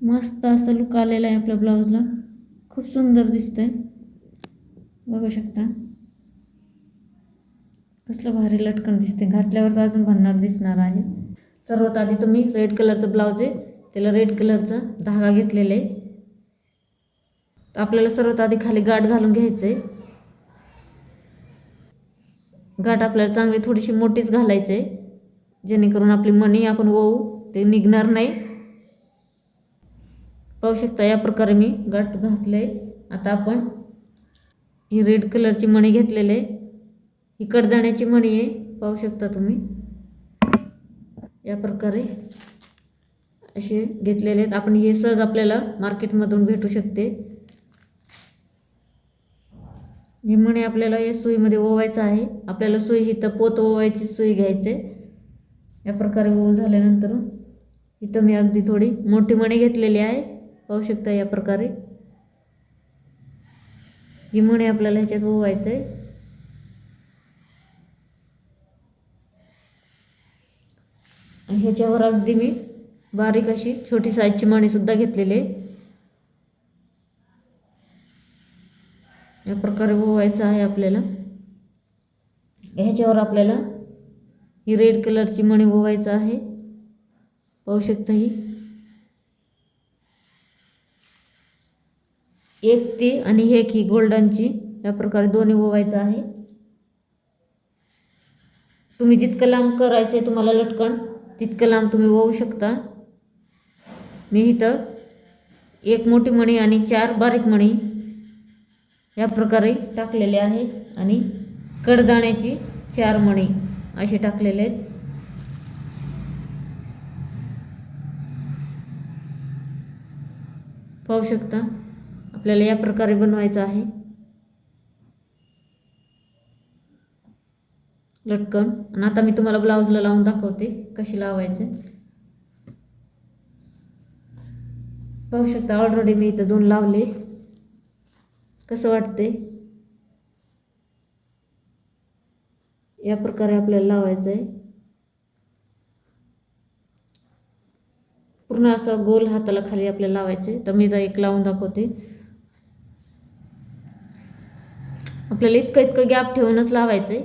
मस्त असं लुक आलेला आहे आपल्या ब्लाऊजला. खूप सुंदर दिसतंय, बघू शकता. कसलं भारी लटकन दिसते, घातल्यावर तर अजून भन्नाट दिसणार आहे. सर्वात आधी तुम्ही रेड कलरचं ब्लाऊज आहे, त्याला रेड कलरचा धागा घेतलेला आहे. तर आपल्याला सर्वात आधी खाली गाठ घालून घ्यायचं आहे. गाठ आपल्याला चांगली थोडीशी मोठीच घालायची आहे, जेणेकरून आपली मणी आपण वळू ते निघणार नाही. पाहू शकता या प्रकारे मी गाठ घातले. आता आपण ही रेड कलरची मणी घेतलेले, ही कडदाण्याची मणी आहे, पाहू शकता तुम्ही. या प्रकारे असे घेतलेले आहेत आपण. हे सहज आपल्याला मार्केटमधून भेटू शकते. ही मणी आपल्याला या सुईमध्ये ओवायचं आहे. आपल्याला सुई ही तर पोत ओवायची सुई घ्यायची. या प्रकारे ओवून झाल्यानंतर इथं मी अगदी थोडी मोठी मणी घेतलेली आहे, पाहू शकता. या प्रकारे ही मणी आपल्याला ह्याच्यात ओवायचं आहे. ह्याच्यावर अगदी मी बारीक अशी छोटी साईजची मणी सुद्धा घेतलेली आहे. या प्रकारे ओवायचं आहे आपल्याला. ह्याच्यावर आपल्याला ही रेड कलरची मणी ओवायचं आहे, पाहू शकता. ही एक ती आणि एक ही गोल्डनची, या प्रकारे दोन्ही ओवायचं आहे. तुम्ही जितकं लांब करायचं आहे तुम्हाला लटकन, तितकं लांब तुम्ही ओवू शकता. मी इथं एक मोठी मणी आणि 4 बारीक मणी या प्रकारे टाकलेले आहे आणि कडदाण्याची 4 मणी असे टाकलेले आहेत. पाहू शकता आपल्याला या प्रकारे बनवायचं आहे लटकन. आणि आता मी तुम्हाला ब्लाऊजला लावून दाखवते कशी लावायचे. पाहू शकता ऑलरेडी मी इथं 2 लावले. कसं वाटते, या प्रकारे आपल्याला लावायचं आहे. पूर्ण असं गोल हाताला खाली आपल्याला लावायचे. तर मी इथं एक लावून दाखवते. आपल्याला इतकं गॅप ठेवूनच लावायचं आहे.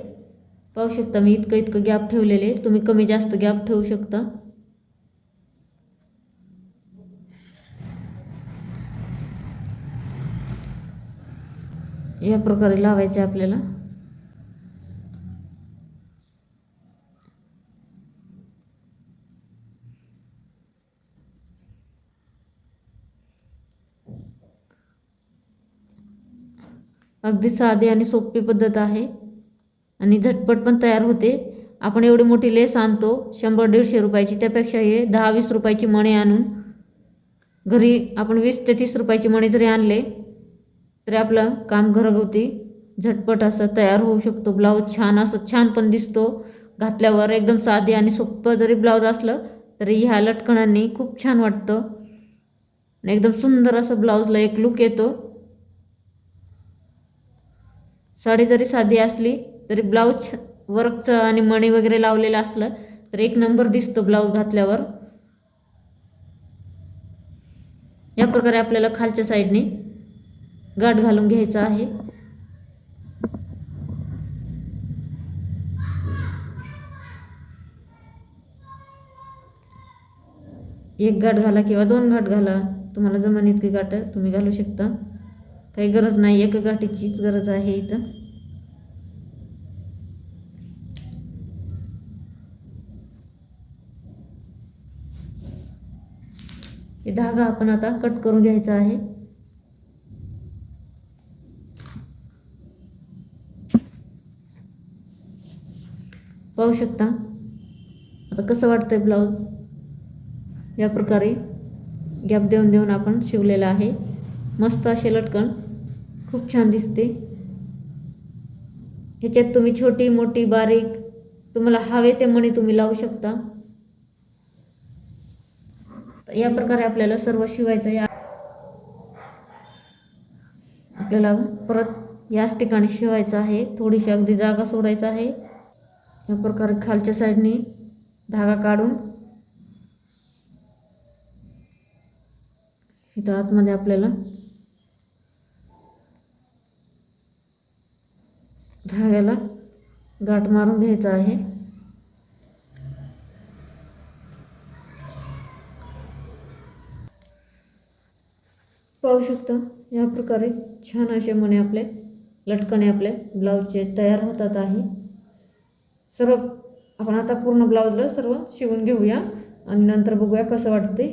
पाहू शकता मी इतकं गॅप ठेवलेले. तुम्ही कमी जास्त गॅप ठेवू शकता. या प्रकारे लावायचे आपल्याला. अगदी साधी आणि सोपी पद्धत आहे आणि झटपट पण तयार होते. आपण एवढी मोठी लेस आणतो 100-150 रुपयाची, त्यापेक्षा हे 10-20 रुपयाची मणी आणून घरी आपण 20 ते 30 रुपयाची मणी जरी आणले तरी आपलं काम घरगुती झटपट असं तयार होऊ शकतो. ब्लाऊज छान पण दिसतो घातल्यावर. एकदम साधी आणि सोपं जरी ब्लाऊज असलं तरी ह्या लटकणांनी खूप छान वाटतं. एकदम सुंदर असं ब्लाऊजला एक लुक येतो. साडी जरी साधी असली तरी ब्लाऊज वर्कचं आणि मणी वगैरे लावलेलं असलं तर एक नंबर दिसतो ब्लाऊज घातल्यावर. या प्रकारे आपल्याला खालच्या साईडने गाठ घालून घ्यायचा आहे. एक गाठ घाला किंवा 2 गाठ घाला, तुम्हाला जमेल इतकी गाठ तुम्ही घालू शकता. काही गरज नाही, एक गाठीचीच गरज आहे इथं. हे धागा आपण आता कट करून घ्यायचा आहे. पाहू शकता आता कसं वाटतंय ब्लाऊज. या प्रकारे गॅप देऊन आपण शिवलेला आहे. मस्त असे लटकन खूप छान दिसते. ह्याच्यात तुम्ही छोटी मोठी बारीक तुम्हाला हवे ते मणी तुम्ही लावू शकता. या प्रकारे आपल्याला सर्व शिवायचं आहे. आपल्याला परत याच ठिकाणी शिवायचं आहे. थोडीशी अगदी जागा सोडायचं आहे. या प्रकारे खालच्या साईडने धागा काढून इथं आतमध्ये आपल्याला धाग्याला गाठ मारून घ्यायचा आहे. पाहू शकता या प्रकारे छान असे मणे आपले लटकने आपले ब्लाऊजचे तयार होतात आहे. सर्व आपण आता पूर्ण ब्लाऊजला सर्व शिवून घेऊया आणि नंतर बघूया कसं वाटते.